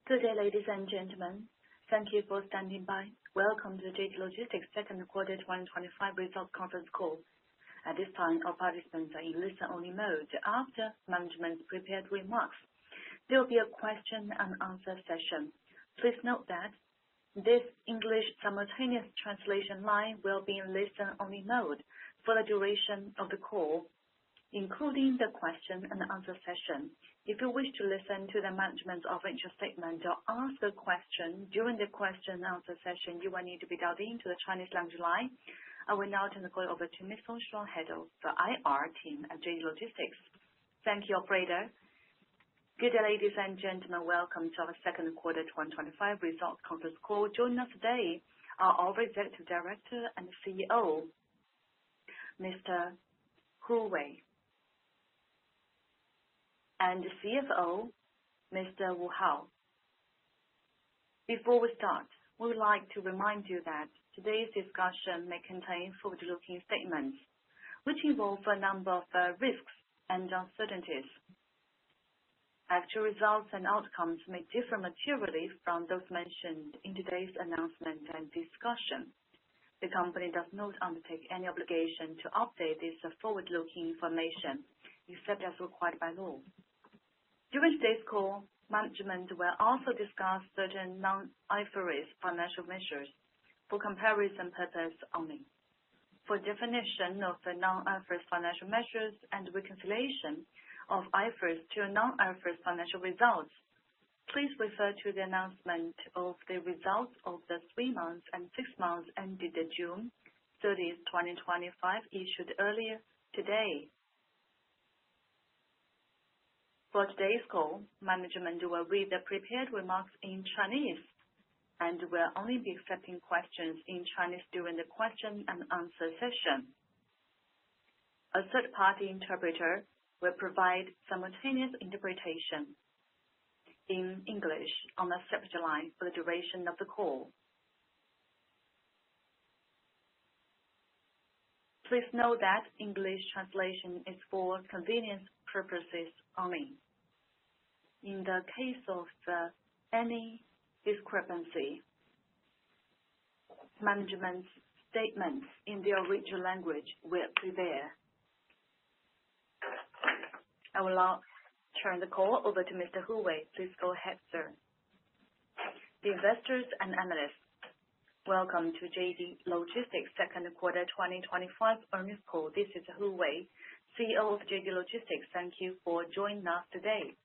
Good day, ladies and gentlemen. Thank you for standing by. Welcome to the JD Logistics second quarter 2025 results conference call. At this time, all participants are in listen-only mode. After management's prepared remarks, there will be a question and answer session. Please note that this English simultaneous translation line will be in listen-only mode for the duration of the call, including the question and answer session. If you wish to listen to the management's official statement or ask a question during the question and answer session, you will need to be dialed into the Chinese language line. I will now turn the call over to Ms. Song Shuang, head of the IR team at JD Logistics. Thank you, operator. Good day, ladies and gentlemen. Welcome to our second quarter 2025 results conference call. Joining us today are our Executive Director and CEO, Mr. Hu Wei, and CFO, Mr. Wu Hao. Before we start, we would like to remind you that today's discussion may contain forward-looking statements, which involve a number of risks and uncertainties. Actual results and outcomes may differ materially from those mentioned in today's announcement and discussion. The company does not undertake any obligation to update this forward-looking information, except as required by law. During today's call, management will also discuss certain non-IFRS financial measures for comparison purposes only. For definition of the non-IFRS financial measures and reconciliation of IFRS to non-IFRS financial results, please refer to the announcement of the results of the 3 months and 6 months ended June 30, 2025, issued earlier today. For today's call, management will read the prepared remarks in Chinese and will only be accepting questions in Chinese during the question and answer session. A third-party interpreter will provide simultaneous interpretation in English on a separate line for the duration of the call. Please note that English translation is for convenience purposes only. In the case of any discrepancy, management's statements in the original language will prevail. I will now turn the call over to Mr. Hu Wei. Please go ahead, sir. The investors and analysts, welcome to JD Logistics second quarter 2025 earnings call. This is Hu Wei, CEO of JD Logistics. Thank you for joining us today.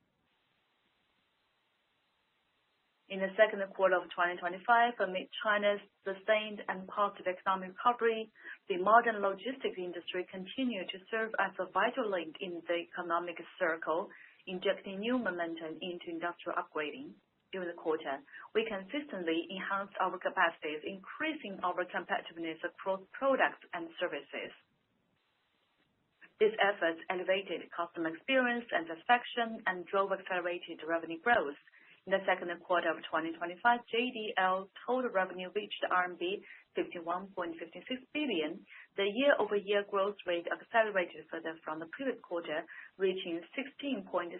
In the second quarter of 2025, amid China's sustained and positive economic recovery, the modern logistics industry continued to serve as a vital link in the economic circle, injecting new momentum into industrial upgrading. During the quarter, we consistently enhanced our capacities, increasing our competitiveness across products and services. These efforts elevated customer experience and satisfaction and drove accelerated revenue growth. In the second quarter of 2025, JDL total revenue reached RMB 51.56 billion. The year-over-year growth rate accelerated further from the previous quarter, reaching 16.6%.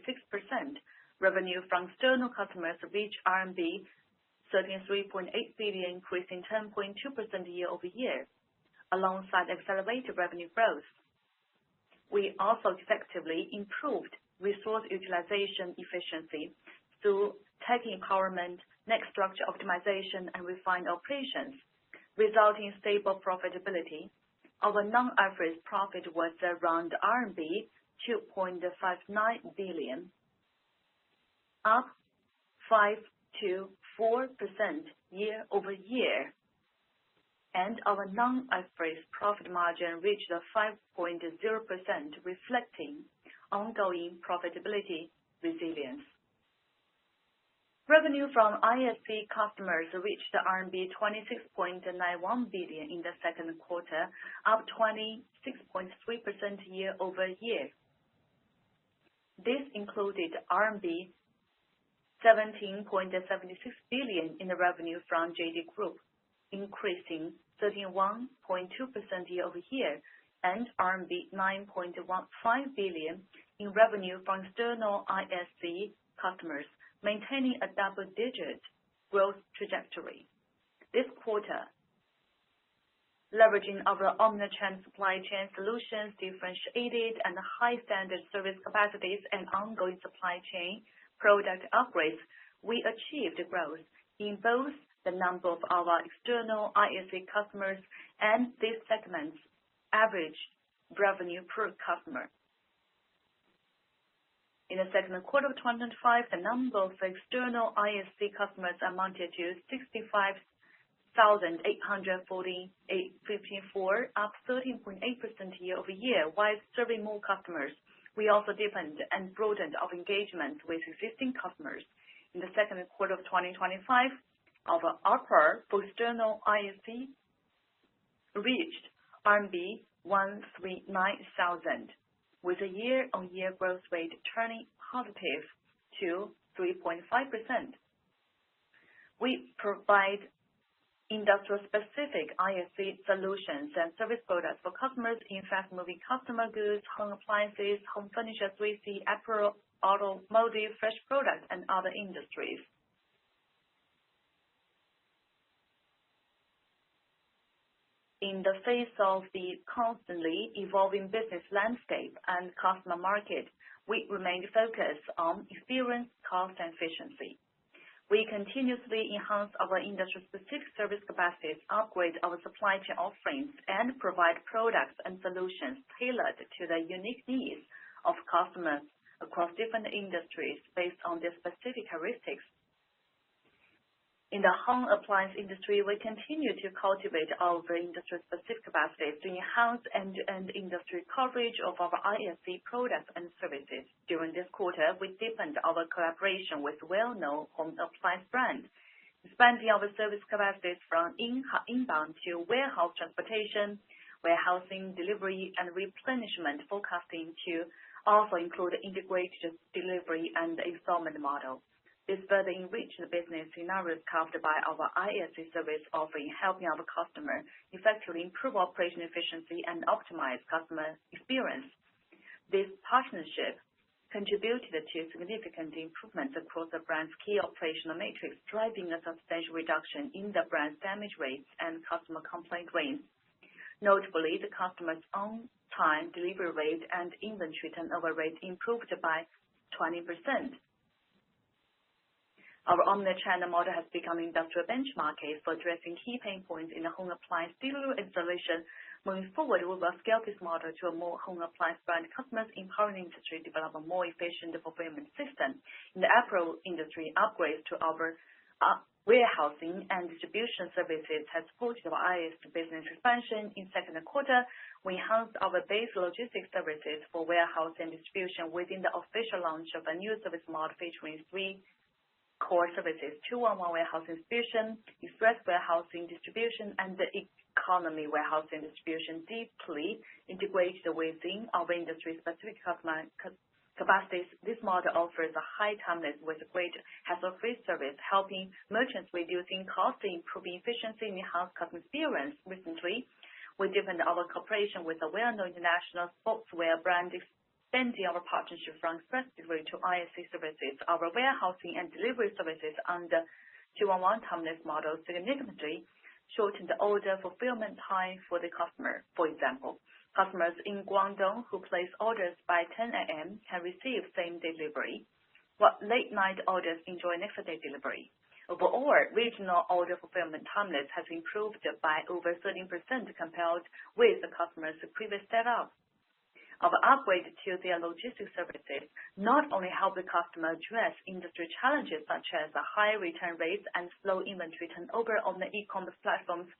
Revenue from external customers reached RMB 33.8 billion, increasing 10.2% year-over-year. Alongside accelerated revenue growth, we also effectively improved resource utilization efficiency through tech empowerment, net structure optimization, and refined operations, resulting in stable profitability. Our non-IFRS profit was around RMB 2.59 billion, up 5 to 4% year-over-year, and our non-IFRS profit margin reached 5.0%, reflecting ongoing profitability resilience. Revenue from ISC customers reached RMB 26.91 billion in the second quarter, up 26.3% year-over-year. This included RMB 17.76 billion in the revenue from JD Group, increasing 31.2% year-over-year, and RMB 9.15 billion in revenue from external ISC customers, maintaining a double-digit growth trajectory. This quarter, leveraging our omnichannel supply chain solutions, differentiated and high-standard service capacities, and ongoing supply chain product upgrades, we achieved growth in both the number of our external ISC customers and this segment's average revenue per customer. In the second quarter of 2025, the number of external ISC customers amounted to 65,854, up 13.8% year-over-year. While serving more customers, we also deepened and broadened our engagement with existing customers. In the second quarter of 2025, our ARPA for external ISC reached RMB 139,000, with a year-on-year growth rate turning positive to 3.5%. We provide industry-specific ISC solutions and service products for customers in fast-moving customer goods, home appliances, home furniture, 3C, apparel, automotive, fresh products, and other industries. In the face of the constantly evolving business landscape and customer market, we remained focused on experience, cost, and efficiency. We continuously enhance our industry-specific service capacities, upgrade our supply chain offerings, and provide products and solutions tailored to the unique needs of customers across different industries based on their specific characteristics. In the home appliance industry, we continue to cultivate our industry-specific capacities to enhance end-to-end industry coverage of our ISC products and services. During this quarter, we deepened our collaboration with well-known home appliance brands, expanding our service capacities from inbound to warehouse transportation, warehousing, delivery, and replenishment forecasting to also include integrated delivery and installment model. This further enriched the business scenarios covered by our ISC service offering, helping our customer effectively improve operation efficiency and optimize customer experience. This partnership contributed to significant improvements across the brand's key operational metrics, driving a substantial reduction in the brand's damage rates and customer complaint rates. Notably, the customer's on-time delivery rate and inventory turnover rate improved by 20%. Our omnichannel model has become an industrial benchmark for addressing key pain points in the home appliance delivery installation. Moving forward, we will scale this model to a more home appliance brand customers, empowering the industry to develop a more efficient fulfillment system. In the apparel industry, upgrades to our warehousing and distribution services have supported our ISC business expansion. In second quarter, we enhanced our base logistics services for warehouse and distribution within the official launch of a new service model featuring 3 core services: 211 warehousing distribution, express warehousing distribution, and the economy warehousing distribution, deeply integrated within our industry-specific customer capacities. This model offers a high timeliness with great hassle-free service, helping merchants reducing costs, improving efficiency, and enhance customer experience. Recently, we deepened our cooperation with a well-known international sportswear brand, extending our partnership from express delivery to ISC services. Our warehousing and delivery services under 211 timeless model significantly shortened the order fulfillment time for the customer. For example, customers in Guangdong who place orders by 10 a.m. can receive same-day delivery, while late-night orders enjoy next-day delivery. Overall, regional order fulfillment timeless has improved by over 13% compared with the customer's previous setup. Our upgrade to their logistics services not only help the customer address industry challenges such as the high return rates and slow inventory turnover on the e-commerce platforms,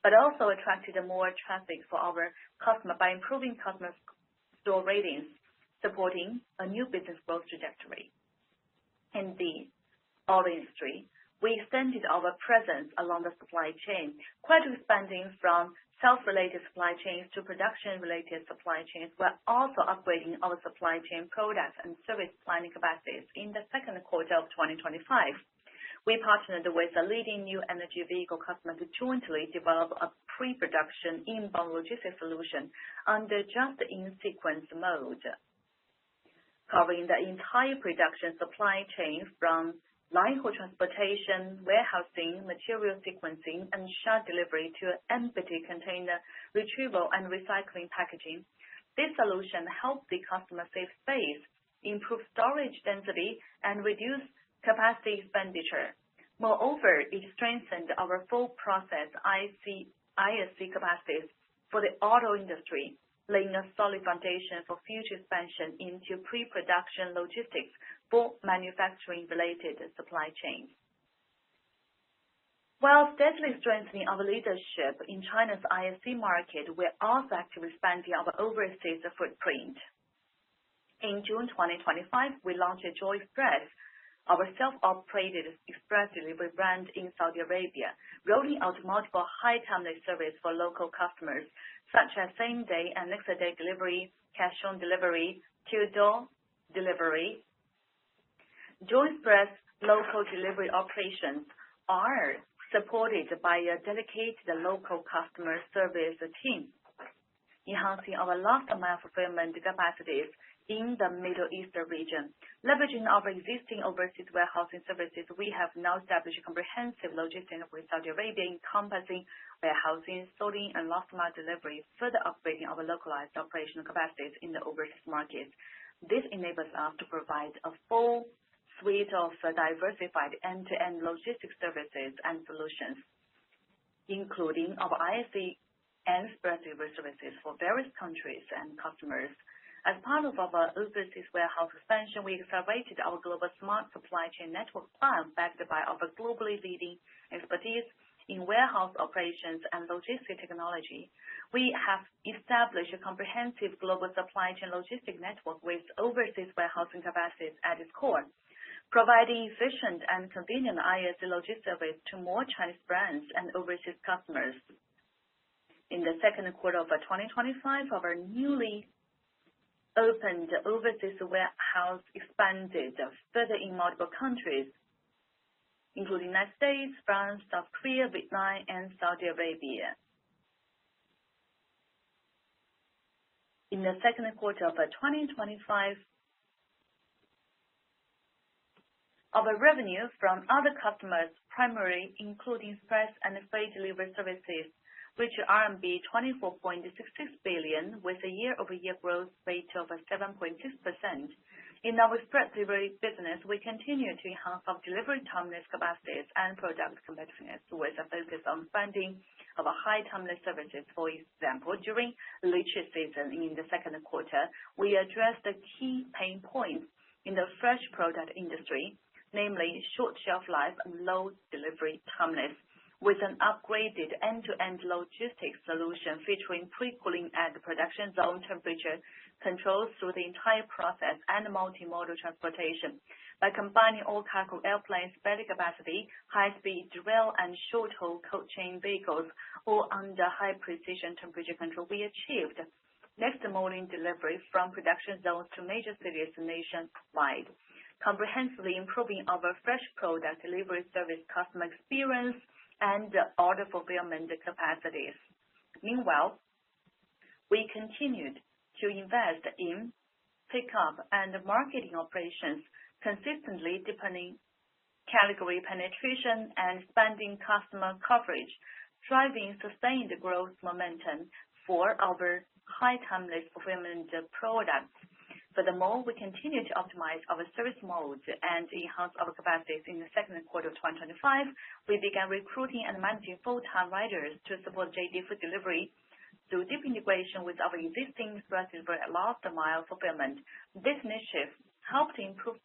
but also attracted more traffic for our customer by improving customer store ratings, supporting a new business growth trajectory. In the auto industry, we extended our presence along the supply chain, quite expanding from self-related supply chains to production-related supply chains, while also upgrading our supply chain products and service planning capacities. In the second quarter of 2025, we partnered with a leading new energy vehicle customer to jointly develop a pre-production inbound logistics solution under just-in-sequence mode. covering the entire production supply chain from line haul transportation, warehousing, material sequencing, and shard delivery to empty container retrieval and recycling packaging. This solution helps the customer save space, improve storage density, and reduce capacity expenditure. Moreover, it strengthened our full process ISC capacities for the auto industry, laying a solid foundation for future expansion into pre-production logistics for manufacturing-related supply chains. While steadily strengthening our leadership in China's ISC market, we're also actively expanding our overseas footprint. In June 2025, we launched Joy Express, our self-operated express delivery brand in Saudi Arabia, rolling out multiple high-timeless service for local customers, such as same-day and next-day delivery, cash-on delivery, two-door delivery. Joy Express local delivery operations are supported by a dedicated local customer service team, enhancing our last-mile fulfillment capacities in the Middle East region. Leveraging our existing overseas warehousing services, we have now established a comprehensive logistics with Saudi Arabia, encompassing warehousing, sorting, and last-mile delivery, further upgrading our localized operational capacities in the overseas markets. This enables us to provide a full suite of diversified end-to-end logistics services and solutions, including our ISC and express delivery services for various countries and customers. As part of our overseas warehouse expansion, we accelerated our global smart supply chain network plan backed by our globally leading expertise in warehouse operations and logistics technology. We have established a comprehensive global supply chain logistics network with overseas warehousing capacities at its core, providing efficient and convenient ISC logistics service to more Chinese brands and overseas customers. In the second quarter of 2025, our newly opened overseas warehouse expanded further in multiple countries, including United States, France, South Korea, Vietnam, and Saudi Arabia. In the second quarter of 2025, our revenue from other customers, primarily including express and freight delivery services, reached RMB 24.66 billion, with a year-over-year growth rate of 7.6%. In our express delivery business, we continue to enhance our delivery timeliness capacities and product competitiveness with a focus on expanding our high-timeliness services. For example, during lychee season in the second quarter, we addressed the key pain points in the fresh product industry, namely short shelf life and low delivery timeliness, with an upgraded end-to-end logistics solution featuring pre-cooling at the production zone, temperature controls through the entire process, and multimodal transportation. By combining all cargo airplanes, belly capacity, high-speed rail, and short-haul cold chain vehicles, all under high-precision temperature control, we achieved next-morning delivery from production zones to major cities nationwide, comprehensively improving our fresh product delivery service customer experience and order fulfillment capacities. Meanwhile, we continued to invest in pickup and marketing operations, consistently deepening category penetration and expanding customer coverage, driving sustained growth momentum for our high-timeliness fulfillment products. Furthermore, we continue to optimize our service modes and enhance our capacities. In the second quarter of 2025, we began recruiting and managing full-time riders to support JD Food delivery through deep integration with our existing express delivery and last-mile fulfillment. This initiative helped improve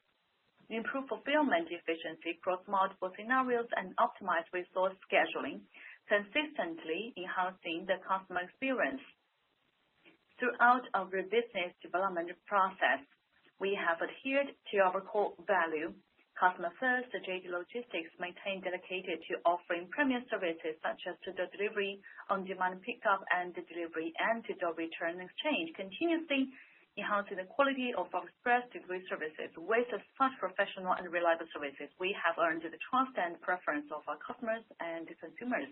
fulfillment efficiency across multiple scenarios and optimize resource scheduling, consistently enhancing the customer experience. Throughout our business development process, we have adhered to our core value, customer first. JD Logistics maintained dedicated to offering premium services such as to-door delivery, on-demand pickup and delivery, and to-door return exchange, continuously enhancing the quality of our express delivery services. With such professional and reliable services, we have earned the trust and preference of our customers and consumers.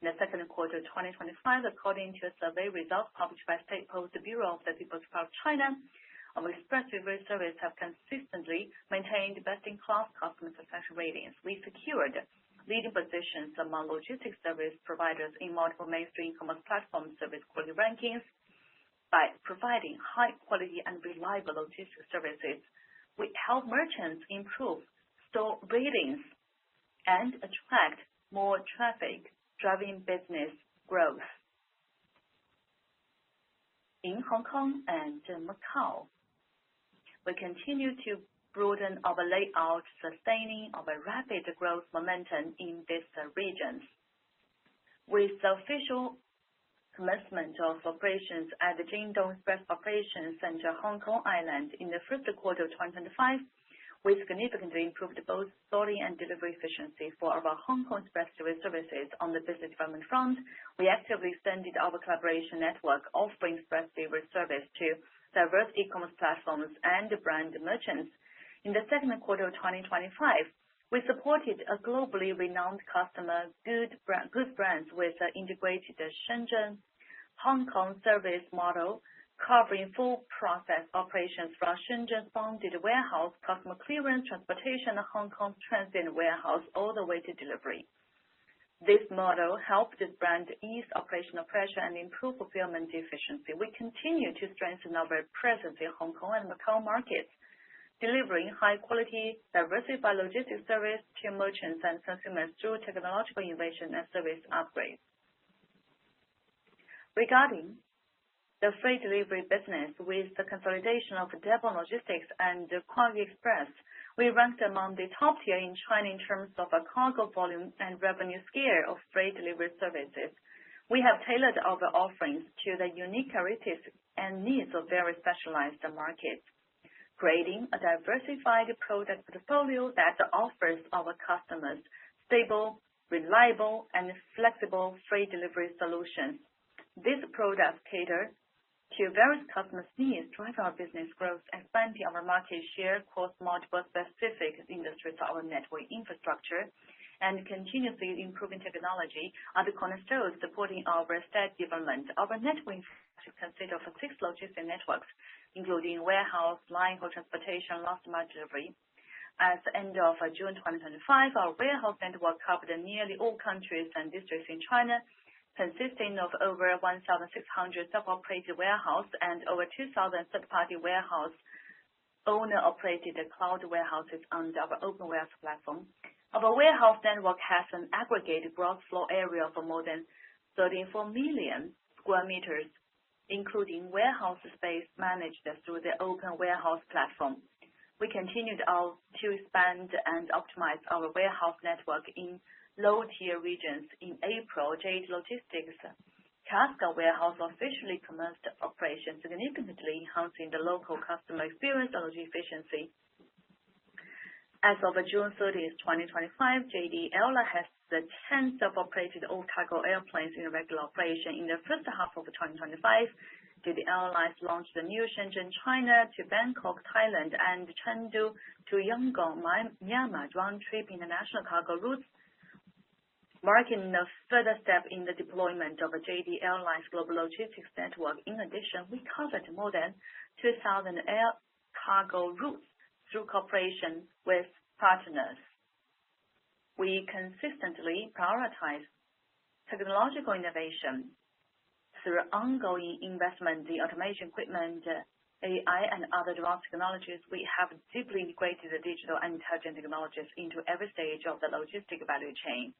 In the second quarter of 2025, according to a survey results published by State Post Bureau of the People's Republic of China, our express delivery service have consistently maintained best-in-class customer satisfaction ratings. We secured leading positions among logistics service providers in multiple mainstream e-commerce platform service quality rankings. By providing high-quality and reliable logistics services, we help merchants improve store ratings and attract more traffic, driving business growth. In Hong Kong and Macau, we continue to broaden our layout, sustaining our rapid growth momentum in these regions. With the official commencement of operations at the Jingdong Express Operations Center, Hong Kong Island in the first quarter of 2025, we significantly improved both sorting and delivery efficiency for our Hong Kong Express delivery services. On the business development front, we actively extended our collaboration network, offering express delivery service to diverse e-commerce platforms and brand merchants. In the second quarter of 2025, we supported a globally renowned customer goods brands with an integrated Shenzhen Hong Kong service model, covering full process operations from Shenzhen's bonded warehouse, customer clearance, transportation, and Hong Kong's transit warehouse, all the way to delivery. This model helped this brand ease operational pressure and improve fulfillment efficiency. We continue to strengthen our presence in Hong Kong and Macau markets, delivering high-quality, diversified logistics service to merchants and consumers through technological innovation and service upgrades. Regarding the freight delivery business, with the consolidation of Deppon Logistics and Quality Express, we ranked among the top tier in China in terms of a cargo volume and revenue scale of freight delivery services. We have tailored our offerings to the unique characteristics and needs of very specialized markets, creating a diversified product portfolio that offers our customers stable, reliable, and flexible freight delivery solutions. These products cater to various customers' needs, drive our business growth, expanding our market share across multiple specific industries. Our network infrastructure and continuously improving technology are the cornerstones supporting our steady development. Our network infrastructure consists of 6 logistics networks, including warehouse, line haul transportation, last mile delivery. At the end of June 2025, our warehouse network covered nearly all countries and districts in China, consisting of over 1,600 self-operated warehouses and over 2,000 third-party warehouse owner-operated cloud warehouses under our open warehouse platform. Our warehouse network has an aggregated gross floor area of more than 34 million square meters, including warehouse space managed through the open warehouse platform. We continued to expand and optimize our warehouse network in low-tier regions. In April, JD Logistics Casca warehouse officially commenced operations, significantly enhancing the local customer experience and logistics efficiency. As of June 30, 2025, JD Airlines has the 10 self-operated all-cargo airplanes in regular operation. In the first half of 2025, JD Airlines launched the new Shenzhen, China to Bangkok, Thailand, and Chengdu to Yangon, Myanmar round-trip international cargo routes, marking a further step in the deployment of a JD Airlines global logistics network. In addition, we covered more than 2,000 air cargo routes through cooperation with partners. We consistently prioritize technological innovation through ongoing investment in automation equipment, AI, and other advanced technologies. We have deeply integrated the digital and intelligent technologies into every stage of the logistic value chain,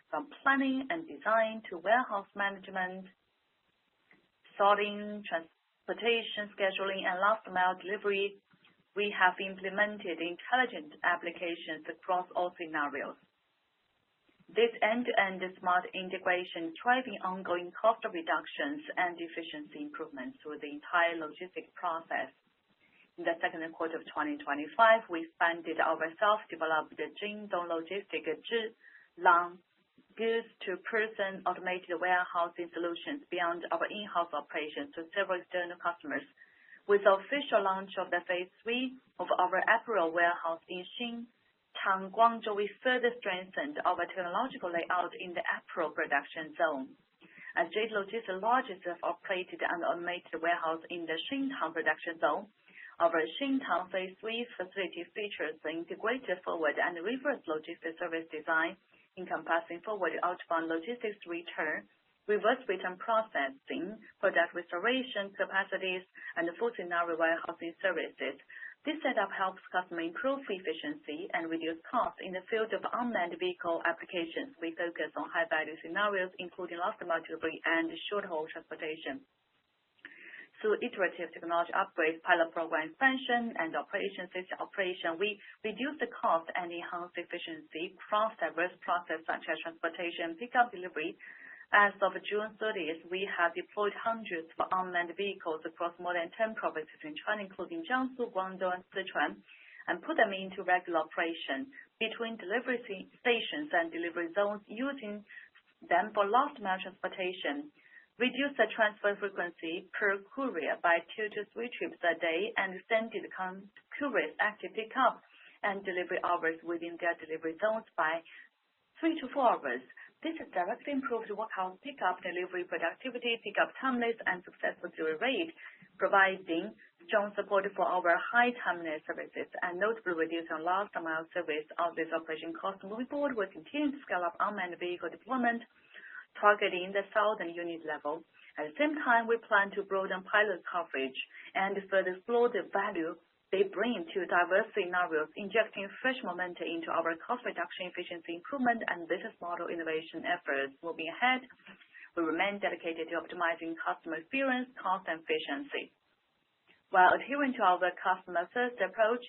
from planning and design to warehouse management, sorting, transportation, scheduling, and last-mile delivery. We have implemented intelligent applications across all scenarios. This end-to-end smart integration driving ongoing cost reductions and efficiency improvements through the entire logistic process. In the second quarter of 2025, we expanded our self-developed Jingdong Logistics Zhilang goods-to-person automated warehousing solutions beyond our in-house operations to several external customers. With the official launch of the Phase 3 of our apparel warehouse in Xintang, Guangzhou, we further strengthened our technological layout in the apparel production zone. As JD Logistics' largest self-operated and automated warehouse in the Xintang production zone, Our Xintang Phase 3 facility features the integrated forward and reverse logistics service design, encompassing forward outbound logistics return, reverse return processing, product restoration capacities, and full scenario warehousing services. This setup helps customers improve efficiency and reduce costs in the field of unmanned vehicle applications. We focus on high-value scenarios, including last-mile delivery and short-haul transportation. Through iterative technology upgrades, pilot program expansion, and system operation, we reduce the cost and enhance efficiency across diverse processes such as transportation, pickup, delivery. As of June 30th, we have deployed hundreds of unmanned vehicles across more than 10 provinces in China, including Jiangsu, Guangdong, and Sichuan, and put them into regular operation between delivery stations and delivery zones, using them for last-mile transportation. Reduce the transfer frequency per courier by 2 to 3 trips a day, and extended couriers' active pickup and delivery hours within their delivery zones by 3 to 4 hours. This has directly improved warehouse pickup, delivery productivity, pickup timeliness, and successful delivery rate, providing strong support for our high timeliness services and notably reducing last-mile service outlet operation costs. Moving forward, we'll continue to scale up unmanned vehicle deployment, targeting the 1,000 unit level. At the same time, we plan to broaden pilot coverage and further explore the value they bring to diverse scenarios, injecting fresh momentum into our cost reduction, efficiency improvement, and business model innovation efforts. Moving ahead, we remain dedicated to optimizing customer experience, cost, and efficiency. While adhering to our customer-first approach,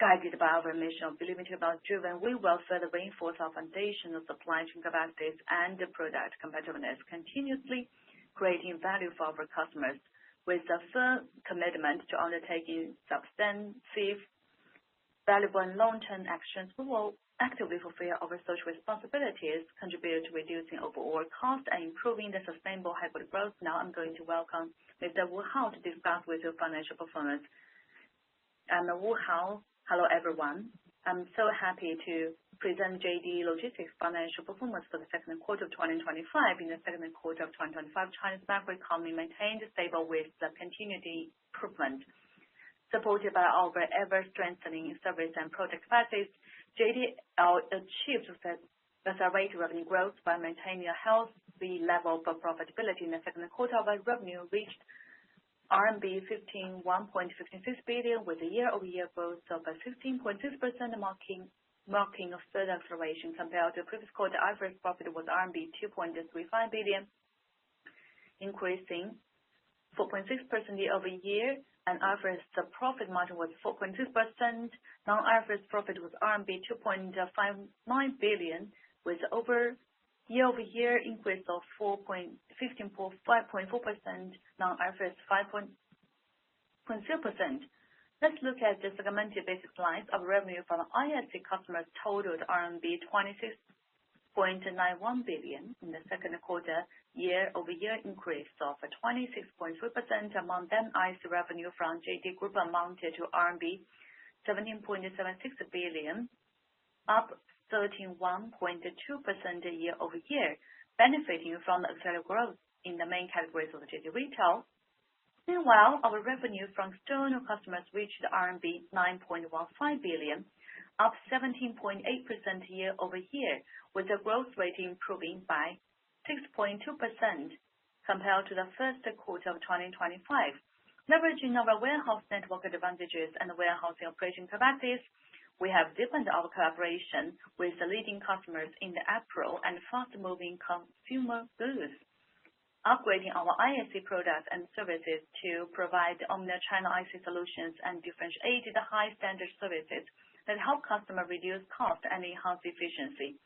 guided by our mission of believing technology-driven, we will further reinforce our foundational supply chain capacities and product competitiveness, continuously creating value for our customers. With a firm commitment to undertaking substantive, valuable, and long-term actions, we will actively fulfill our social responsibilities, contribute to reducing overall costs, and improving the sustainable hybrid growth. Now I'm going to welcome Mr. Wu Hao to discuss with you financial performance. I'm Wu Hao. Hello, everyone. I'm so happy to present JD Logistics' financial performance for the second quarter of 2025. In the second quarter of 2025, China's macroeconomy maintained stable with the continued improvement. Supported by our ever-strengthening service and product capacities, JDL achieved accelerated revenue growth by maintaining a healthy level of profitability. In the second quarter, our revenue reached RMB 151.56 billion, with a year-over-year growth of 15.6%, marking a further acceleration compared to the previous quarter. Average profit was RMB 2.35 billion, increasing 4.6% year-over-year, and average profit margin was 4.6%. Non-average profit was RMB 2.59 billion, with year-over-year increase of 5.4%, non-average 5.0%. Let's look at the segmented basis lines. Our revenue from ISC customers totaled RMB 26.91 billion in the second quarter, year-over-year increase of 26.3%. Among them, ISC revenue from JD Group amounted to RMB 17.76 billion, up 31.2% year-over-year, benefiting from the accelerated growth in the main categories of JD Retail. Meanwhile, our revenue from external customers reached RMB 9.15 billion, up 17.8% year-over-year, with the growth rate improving by 6.2% compared to the first quarter of 2025. Leveraging our warehouse network advantages and warehousing operation capacities, we have deepened our collaboration with the leading customers in the apparel and fast-moving consumer goods, upgrading our ISC products and services to provide omnichannel ISC solutions and differentiated high-standard services that help customers reduce cost and enhance efficiency.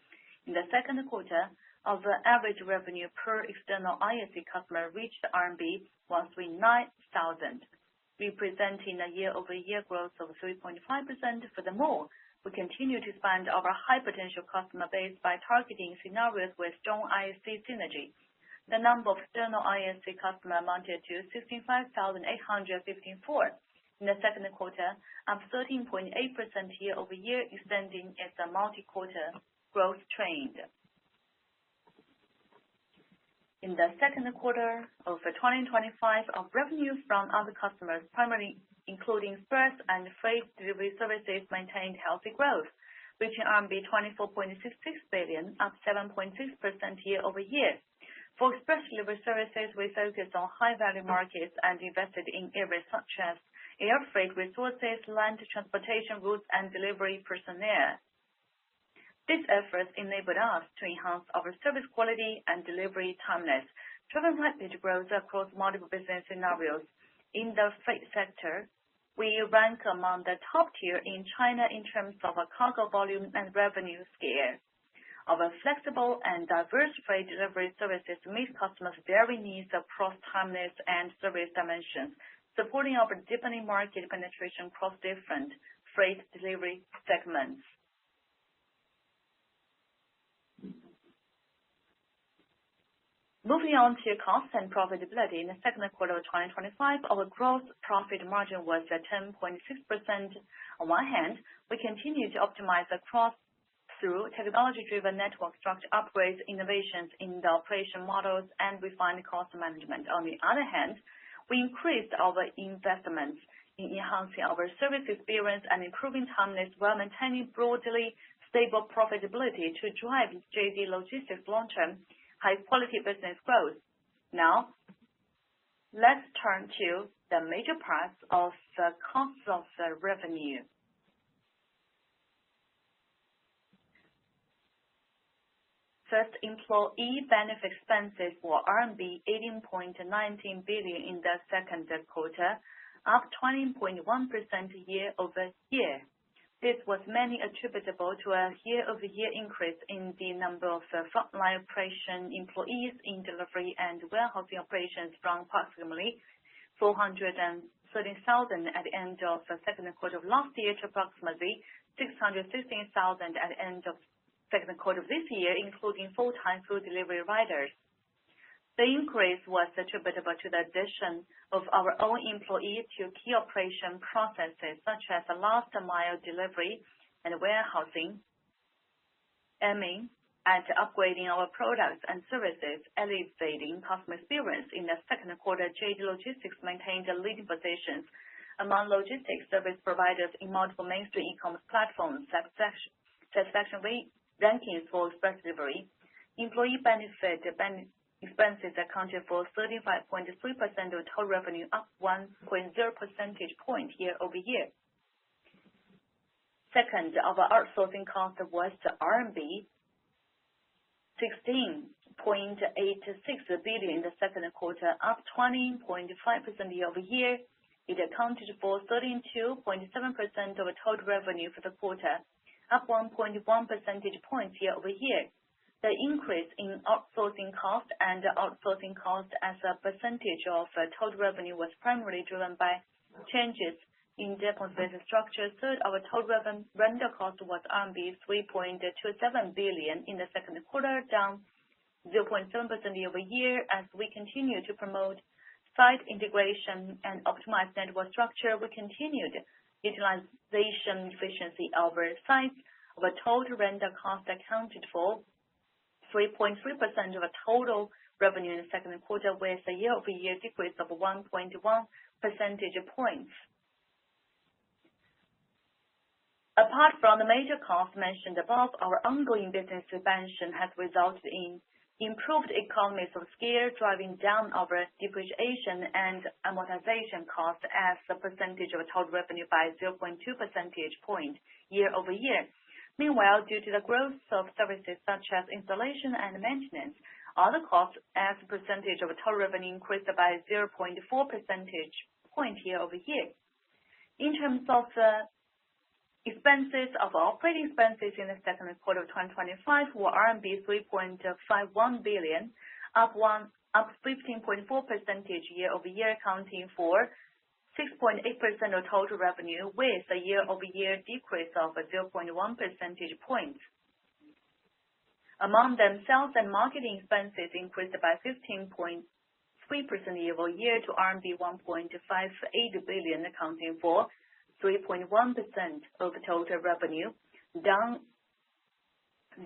In the second quarter, our average revenue per external ISC customer reached RMB 139,000, representing a year-over-year growth of 3.5%. Furthermore, we continue to expand our high-potential customer base by targeting scenarios with strong ISC synergy. The number of external ISC customers amounted to 65,854 in the second quarter, up 13.8% year-over-year, extending its multi-quarter growth trend. In the second quarter of 2025, our revenue from other customers, primarily including express and freight delivery services, maintained healthy growth, reaching RMB 24.66 billion, up 7.6% year-over-year. For express delivery services, we focused on high-value markets and invested in areas such as air freight resources, land transportation routes, and delivery personnel. These efforts enabled us to enhance our service quality and delivery timeliness, driving rapid growth across multiple business scenarios. In the freight sector, we rank among the top tier in China in terms of cargo volume and revenue scale. Our flexible and diverse freight delivery services meet customers' varying needs across timeliness and service dimensions, supporting our deepening market penetration across different freight delivery segments. Moving on to cost and profitability, in the second quarter of 2025, our gross profit margin was at 10.6%. On one hand, we continue to optimize across through technology-driven network structure upgrades, innovations in the operation models, and refined cost management. On the other hand, we increased our investments in enhancing our service experience and improving timeliness while maintaining broadly stable profitability to drive JD Logistics long-term high-quality business growth. Now, let's turn to the major parts of the cost of the revenue. First, employee benefit expenses were RMB 18.19 billion in the second quarter, up 20.1% year-over-year. This was mainly attributable to a year-over-year increase in the number of frontline operation employees in delivery and warehousing operations from approximately 413,000 at the end of the second quarter of last year to approximately 616,000 at the end of the second quarter of this year, including full-time food delivery riders. The increase was attributable to the addition of our own employees to key operation processes such as last-mile delivery and warehousing, aiming at upgrading our products and services, elevating customer experience. In the second quarter, JD Logistics maintained leading positions among logistics service providers in multiple mainstream e-commerce platforms, satisfaction rankings for express delivery. Employee benefit expenses accounted for 35.3% of total revenue, up 1.0 percentage point year-over-year. Second, our outsourcing cost was RMB 16.86 billion in the second quarter, up 20.5% year-over-year. It accounted for 32.7% of total revenue for the quarter, up 1.1 percentage points year-over-year. The increase in outsourcing cost and outsourcing cost as a percentage of total revenue was primarily driven by changes in deposit structure. Third, our total rental cost was RMB 3.27 billion in the second quarter, down 0.7% year-over-year. As we continue to promote site integration and optimize network structure, we continued utilization efficiency of our sites. Our total rental cost accounted for 3.3% of total revenue in the second quarter, with a year-over-year decrease of 1.1 percentage points. Apart from the major costs mentioned above, our ongoing business expansion has resulted in improved economies of scale, driving down our depreciation and amortization cost as a percentage of total revenue by 0.2 percentage point year-over-year. Meanwhile, due to the growth of services such as installation and maintenance, other costs as a percentage of total revenue increased by 0.4 percentage point year-over-year. In terms of expenses, of operating expenses in the second quarter of 2025 were RMB 3.51 billion, up 15.4% year-over-year, accounting for 6.8% of total revenue, with a year-over-year decrease of 0.1 percentage points. Among them, sales and marketing expenses increased by 15.3% year-over-year to RMB 1.58 billion, accounting for 3.1% of total revenue, down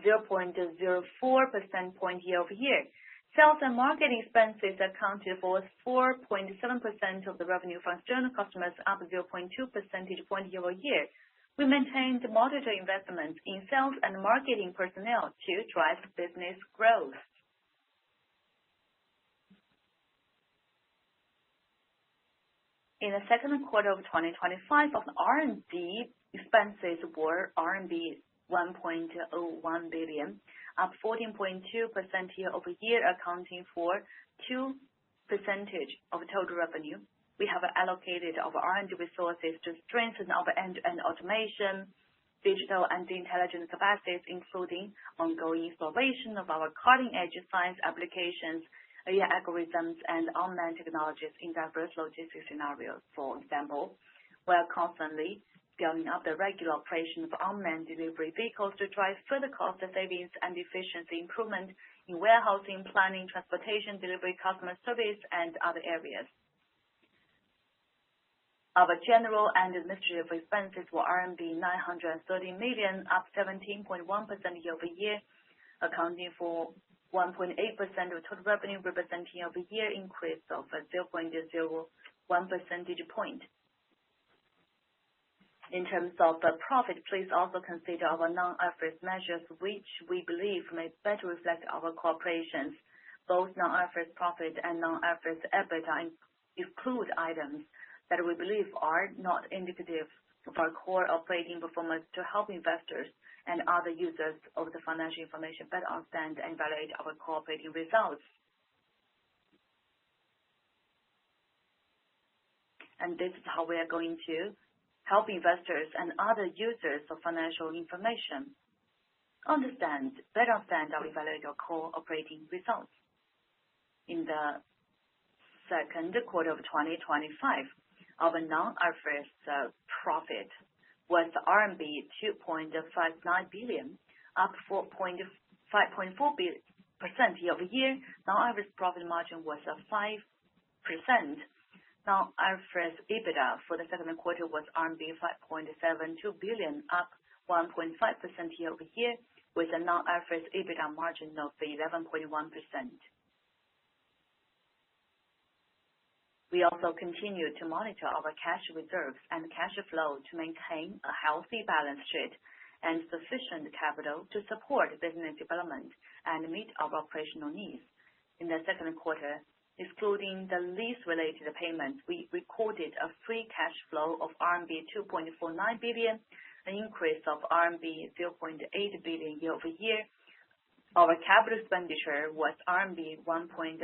0.04 percentage point year-over-year. Sales and marketing expenses accounted for 4.7% of the revenue from external customers, up 0.2 percentage point year-over-year. We maintained moderate investments in sales and marketing personnel to drive business growth. In the second quarter of 2025, R&D expenses were RMB 1.01 billion, up 14.2% year-over-year, accounting for 2% of total revenue. We have allocated our R&D resources to strengthen our end-to-end automation, digital and intelligent capacities, including ongoing exploration of our cutting-edge science applications, AI algorithms, and unmanned technologies in diverse logistics scenarios. For example, we are constantly scaling up the regular operation of unmanned delivery vehicles to drive further cost savings and efficiency improvement in warehousing, planning, transportation, delivery, customer service, and other areas. Our general and administrative expenses were RMB 930 million, up 17.1% year-over-year, accounting for 1.8% of total revenue, representing year-over-year increase of 0.01 percentage point. In terms of profit, please also consider our non-IFRS measures, which we believe may better reflect our operations. Both non-IFRS profit and non-IFRS EBITDA exclude items that we believe are not indicative of our core operating performance to help investors and other users of the financial information better understand and evaluate our core operating results. And this is how we are going to help investors and other users of financial information better understand and evaluate our core operating results. In the second quarter of 2025, our non-IFRS profit was RMB 2.59 billion, up 5.4% year-over-year. Non-IFRS profit margin was 5%. Non-IFRS EBITDA for the second quarter was RMB 5.72 billion, up 1.5% year-over-year, with a non-IFRS EBITDA margin of 11.1%. We also continue to monitor our cash reserves and cash flow to maintain a healthy balance sheet and sufficient capital to support business development and meet our operational needs. In the second quarter, excluding the lease-related payments, we recorded a free cash flow of RMB 2.49 billion, an increase of RMB 0.8 billion year-over-year. Our capital expenditure was RMB 1.09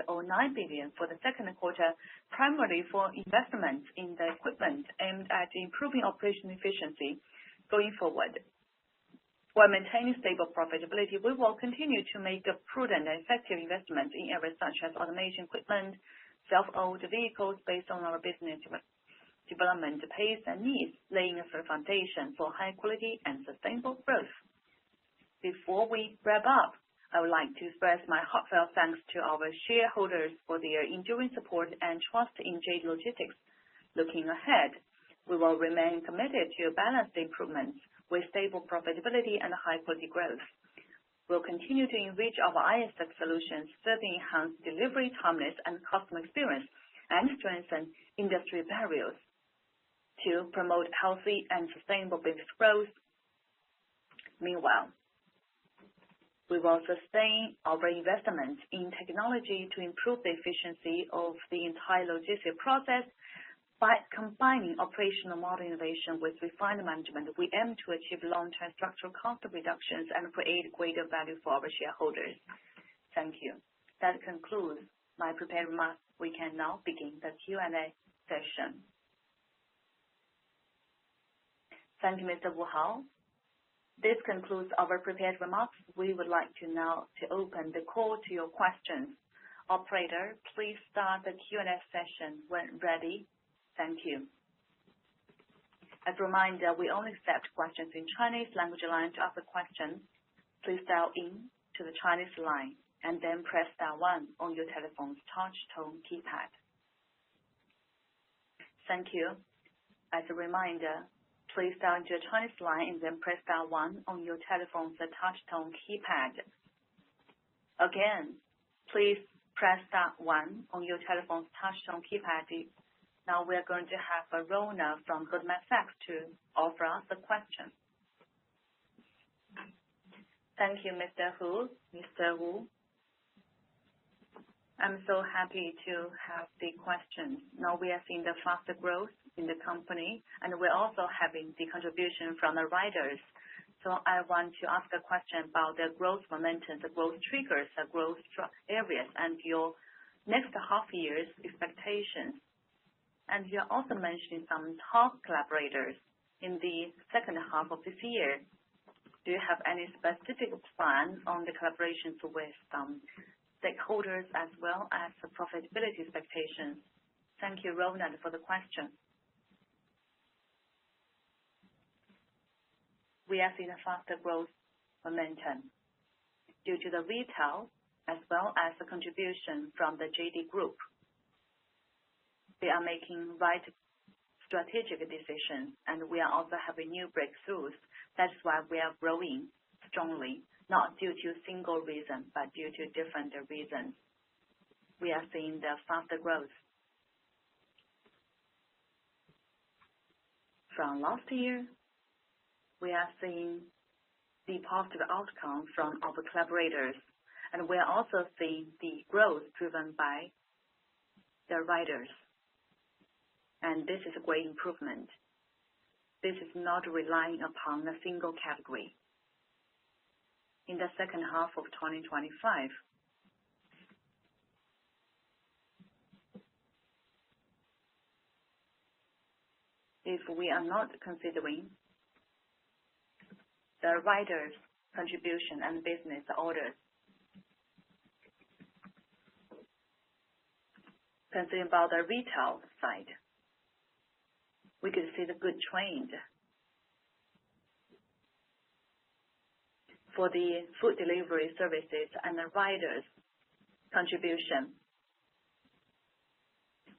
billion for the second quarter, primarily for investments in the equipment aimed at improving operational efficiency. Going forward, while maintaining stable profitability, we will continue to make prudent and effective investments in areas such as automation equipment, self-owned vehicles based on our business development pace and needs, laying a firm foundation for high quality and sustainable growth. Before we wrap up, I would like to express my heartfelt thanks to our shareholders for their enduring support and trust in Jade Logistics. Looking ahead, we will remain committed to balanced improvements with stable profitability and high-quality growth. We'll continue to enrich our ISX solutions, further enhance delivery timeliness and customer experience, and strengthen industry barriers to promote healthy and sustainable business growth. Meanwhile, we will sustain our investments in technology to improve the efficiency of the entire logistics process. By combining operational model innovation with refined management, we aim to achieve long-term structural cost reductions and create greater value for our shareholders. Thank you. That concludes my prepared remarks. We can now begin the Q&A session. Thank you, Mr. Wu Hao. This concludes our prepared remarks. We would like to now open the call to your questions. Operator, please start the Q&A session when ready. Thank you. As a reminder, we only accept questions in Chinese language line. To ask a question, please dial in to the Chinese line and then press star 1 on your telephone's touch tone keypad. Thank you. As a reminder, please dial into the Chinese line and then press star 1 on your telephone's touch tone keypad. Again, please press star 1 on your telephone's touchtone keypad. Now we are going to have Rona from Goldman Sachs to offer us a question. Thank you, Mr. Hu. Mr. Wu. I'm so happy to have the questions. Now we are seeing the faster growth in the company, and we're also having the contribution from the riders. So I want to ask a question about the growth momentum, the growth triggers, the growth areas, and your next half year's expectations. And you're also mentioning some top collaborators in the second half of this year. Do you have any specific plans on the collaborations with stakeholders as well as the profitability expectations? Thank you, Ronald, for the question. We are seeing a faster growth momentum due to the retail as well as the contribution from the JD Group. They are making right strategic decisions, and we are also having new breakthroughs. That's why we are growing strongly, not due to a single reason, but due to different reasons. We are seeing the faster growth. From last year, we are seeing the positive outcome from our collaborators, and we are also seeing the growth driven by the riders. And this is a great improvement. This is not relying upon a single category. In the second half of 2025, if we are not considering the riders' contribution and business orders, considering about the retail side, we could see the good trend. For the food delivery services and the riders' contribution,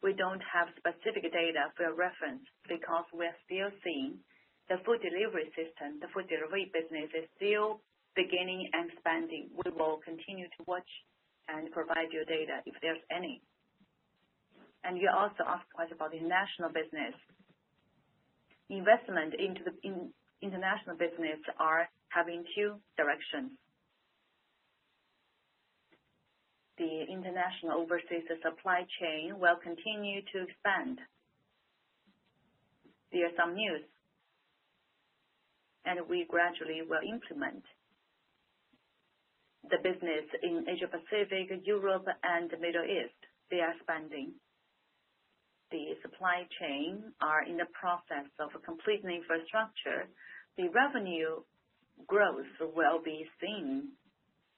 we don't have specific data for reference because we're still seeing the food delivery system, the food delivery business is still beginning and expanding. We will continue to watch and provide you data if there's any. And you also asked questions about the international business. Investment into the international business are having two directions. The international overseas supply chain will continue to expand. There are some news, and we gradually will implement the business in Asia Pacific, Europe, and the Middle East. They are expanding. The supply chain are in the process of completing infrastructure. The revenue growth will be seen,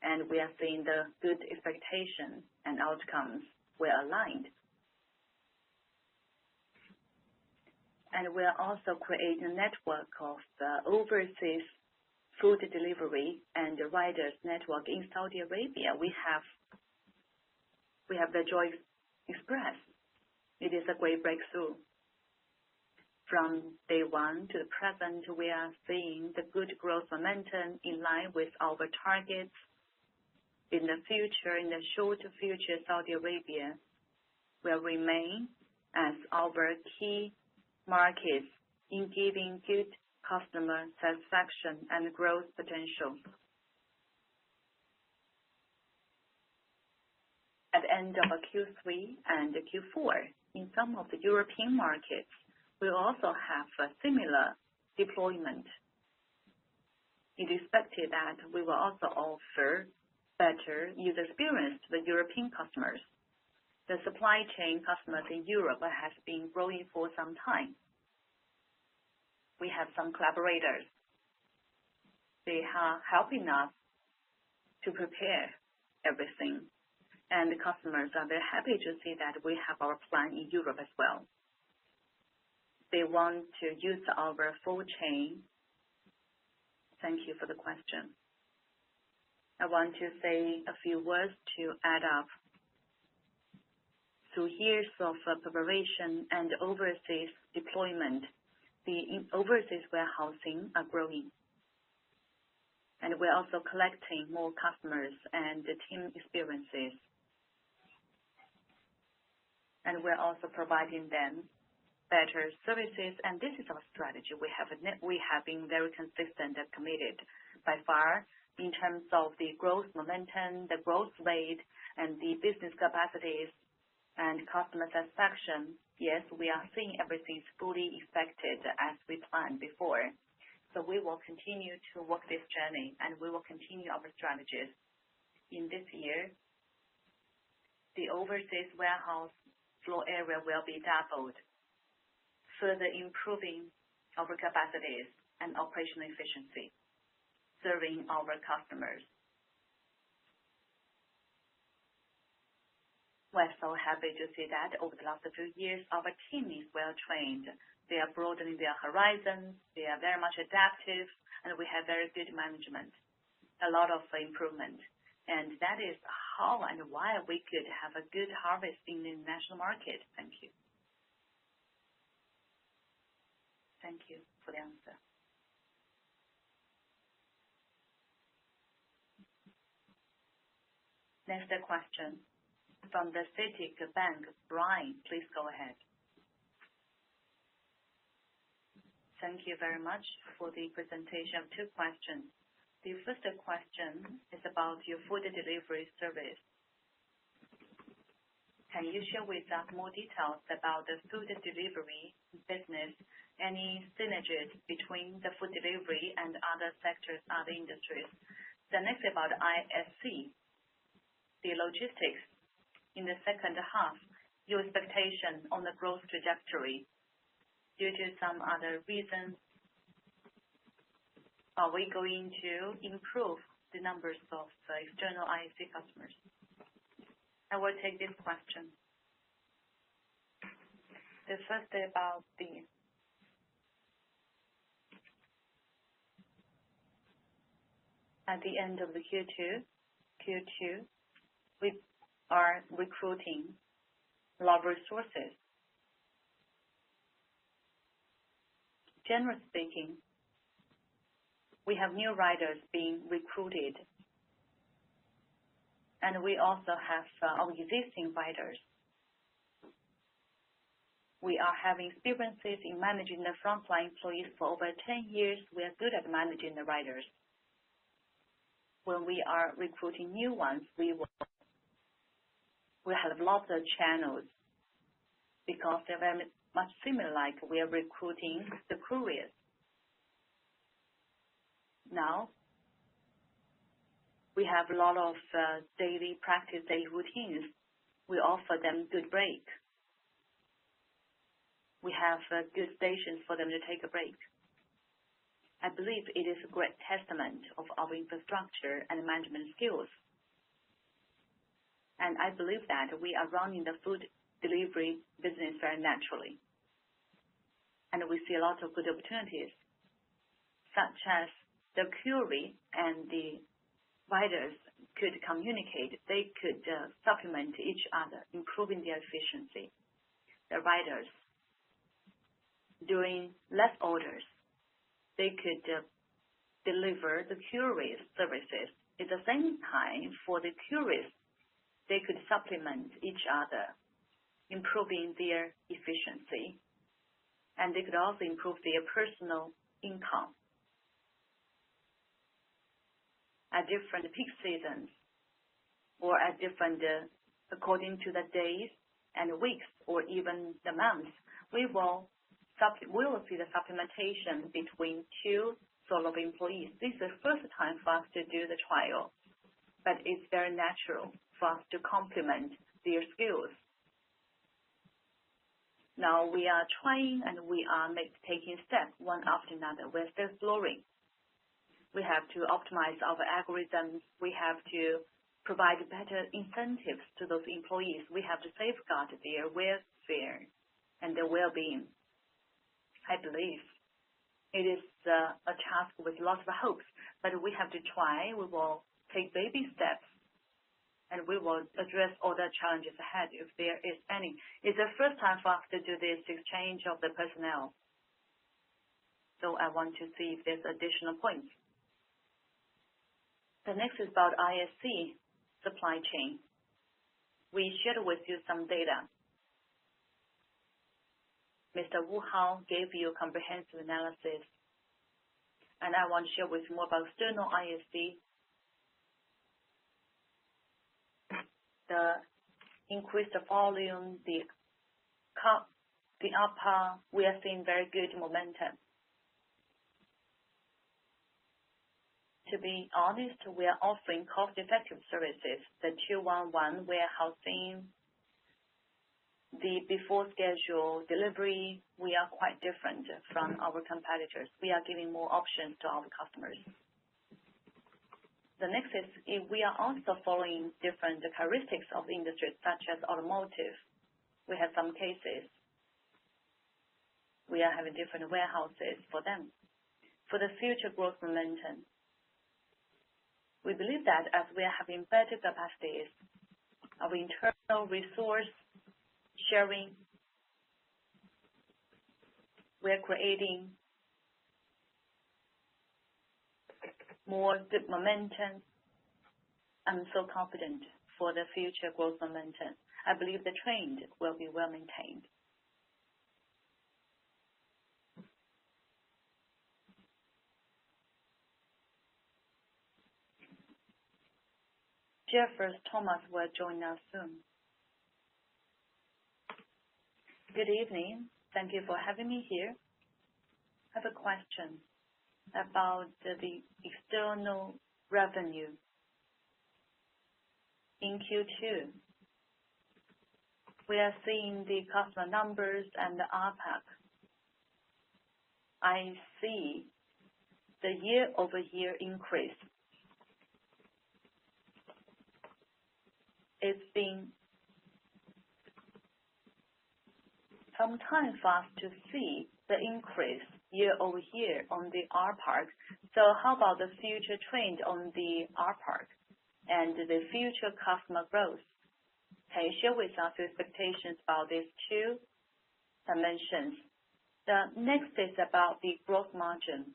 and we are seeing the good expectations and outcomes were aligned. And we are also creating a network of the overseas food delivery and the riders network in Saudi Arabia. We have the Joy Express. It is a great breakthrough. From day one to the present, we are seeing the good growth momentum in line with our targets. In the future, in the short future, Saudi Arabia will remain as our key markets in giving good customer satisfaction and growth potential. At the end of Q3 and Q4, in some of the European markets, we also have a similar deployment. It is expected that we will also offer better user experience to the European customers. The supply chain customers in Europe has been growing for some time. We have some collaborators. They are helping us to prepare everything. And the customers are very happy to see that we have our plan in Europe as well. They want to use our full chain. Thank you for the question. I want to say a few words to add up. Through years of preparation and overseas deployment, the overseas warehousing are growing. And we're also collecting more customers and the team experiences. and we're also providing them better services, and this is our strategy. We have been very consistent and committed by far in terms of the growth momentum, the growth rate, and the business capacities and customer satisfaction. Yes, we are seeing everything is fully effected as we planned before. So we will continue to work this journey, and we will continue our strategies. In this year, the overseas warehouse floor area will be doubled, further improving our capacities and operational efficiency, serving our customers. We're so happy to see that over the last few years, our team is well trained. They are broadening their horizons. They are very much adaptive, and we have very good management, a lot of improvement. And that is how and why we could have a good harvest in the international market. Thank you. Thank you for the answer. Next question from the CITIC Bank. Brian, please go ahead. Thank you very much for the presentation of 2 questions. The first question is about your food delivery service. Can you share with us more details about the food delivery business, any synergies between the food delivery and other sectors, other industries? The next about ISC, the logistics. In the second half, your expectation on the growth trajectory due to some other reasons, are we going to improve the numbers of external ISC customers? I will take this question. The first about at the end of the Q2, we are recruiting a lot of resources. Generally speaking, we have new riders being recruited, and we also have our existing riders. We are having experiences in managing the frontline employees for over 10 years. We are good at managing the riders. When we are recruiting new ones, we have lots of channels because they're very much similar, like we are recruiting the couriers. Now, we have a lot of daily practice, daily routines. We offer them good break. We have good stations for them to take a break. I believe it is a great testament of our infrastructure and management skills. And I believe that we are running the food delivery business very naturally. And we see a lot of good opportunities, such as the courier and the riders could communicate. They could supplement each other, improving their efficiency. The riders, doing less orders, they could deliver the courier services. At the same time, for the couriers, they could supplement each other, improving their efficiency. And they could also improve their personal income. At different peak seasons, or at different, according to the days and weeks, or even the months, we will see the supplementation between 2 sort of employees. This is the first time for us to do the trial, but it's very natural for us to complement their skills. Now we are trying and we are taking steps one after another. We're still exploring. We have to optimize our algorithms. We have to provide better incentives to those employees. We have to safeguard their welfare and their well-being. I believe it is a task with lots of hopes, but we have to try. We will take baby steps, and we will address all the challenges ahead if there is any. It's the first time for us to do this exchange of the personnel. So I want to see if there's additional points. The next is about ISC supply chain. We shared with you some data. Mr. Wu Hao gave you a comprehensive analysis, and I want to share with you more about external ISC. The increased volume, the upper, we are seeing very good momentum. To be honest, we are offering cost-effective services. The 211 warehousing, the before schedule delivery, we are quite different from our competitors. We are giving more options to our customers. The next is we are also following different characteristics of the industry, such as automotive. We have some cases. We are having different warehouses for them. For the future growth momentum, we believe that as we are having better capacities, our internal resource sharing, we are creating more good momentum. I'm so confident for the future growth momentum. I believe the trend will be well maintained. Jeffers Thomas will join us soon. Good evening. Thank you for having me here. I have a question about the external revenue. In Q2, we are seeing the customer numbers and the ARPAC. I see the year-over-year increase. It's been some time for us to see the increase year-over-year on the ARPAC. So how about the future trend on the ARPAC and the future customer growth? Can you share with us your expectations about these two dimensions? The next is about the gross margin.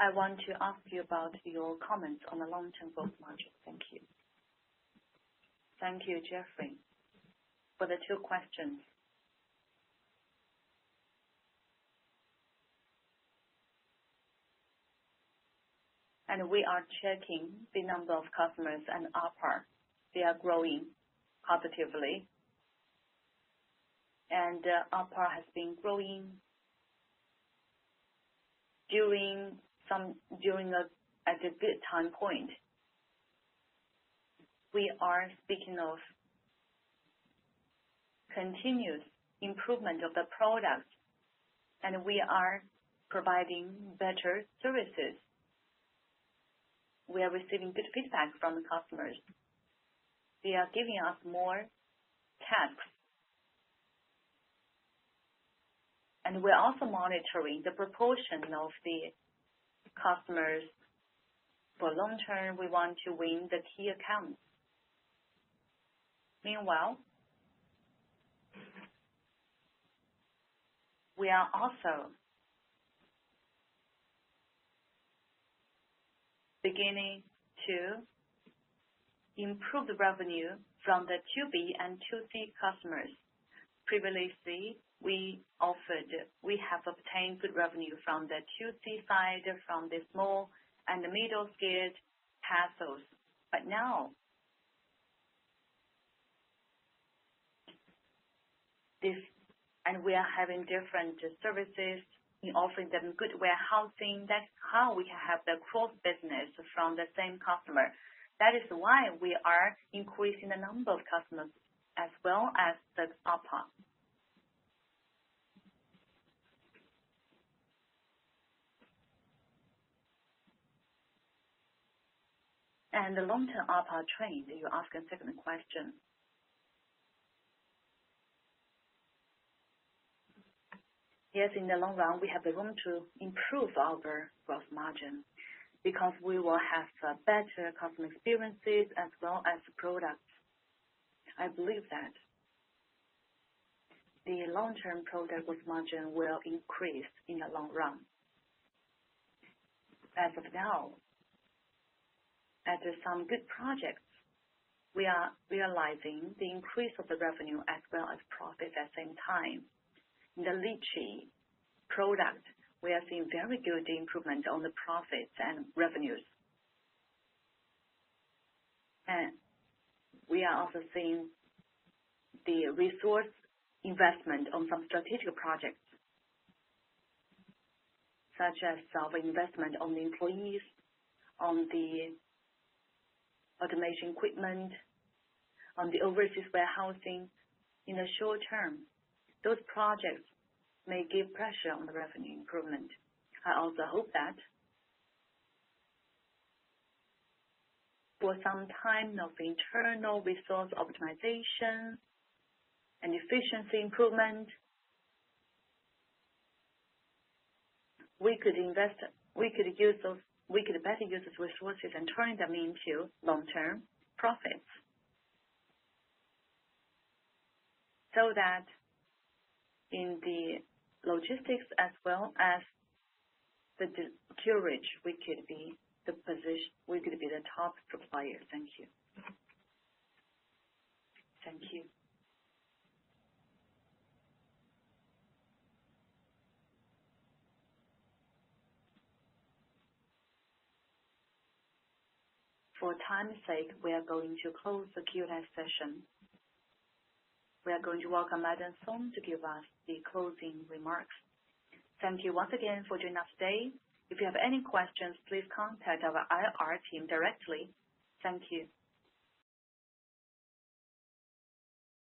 I want to ask you about your comments on the long-term gross margin. Thank you. Thank you, Jeffrey, for the two questions. And we are checking the number of customers and ARPAC. They are growing positively. And ARPAC has been growing at a good time point. We are speaking of continuous improvement of the product, and we are providing better services. We are receiving good feedback from the customers. They are giving us more tasks. And we're also monitoring the proportion of the customers. For long term, we want to win the key accounts. Meanwhile, we are also beginning to improve the revenue from the 2B and 2C customers. Previously, we have obtained good revenue from the 2C side, from the small and the middle-scale parcels. But now, we are having different services in offering them good warehousing. That's how we can have the cross business from the same customer. That is why we are increasing the number of customers as well as the ARPA. And the long-term ARPA trend, you asked a second question. Yes, in the long run, we have the room to improve our gross margin because we will have better customer experiences as well as products. I believe that the long-term product gross margin will increase in the long run. As of now, at some good projects, we are realizing the increase of the revenue as well as profit at the same time. In the lychee product, we are seeing very good improvement on the profits and revenues. And we are also seeing the resource investment on some strategic projects, such as our investment on the employees, on the automation equipment, on the overseas warehousing. In the short term, those projects may give pressure on the revenue improvement. I also hope that for some time of internal resource optimization and efficiency improvement, we could better use those resources and turn them into long-term profits, so that in the logistics as well as the curage, we could be the top supplier. Thank you. Thank you. For time's sake, we are going to close the Q&A session. We are going to welcome Madam Song to give us the closing remarks. Thank you once again for joining us today. If you have any questions, please contact our IR team directly. Thank you.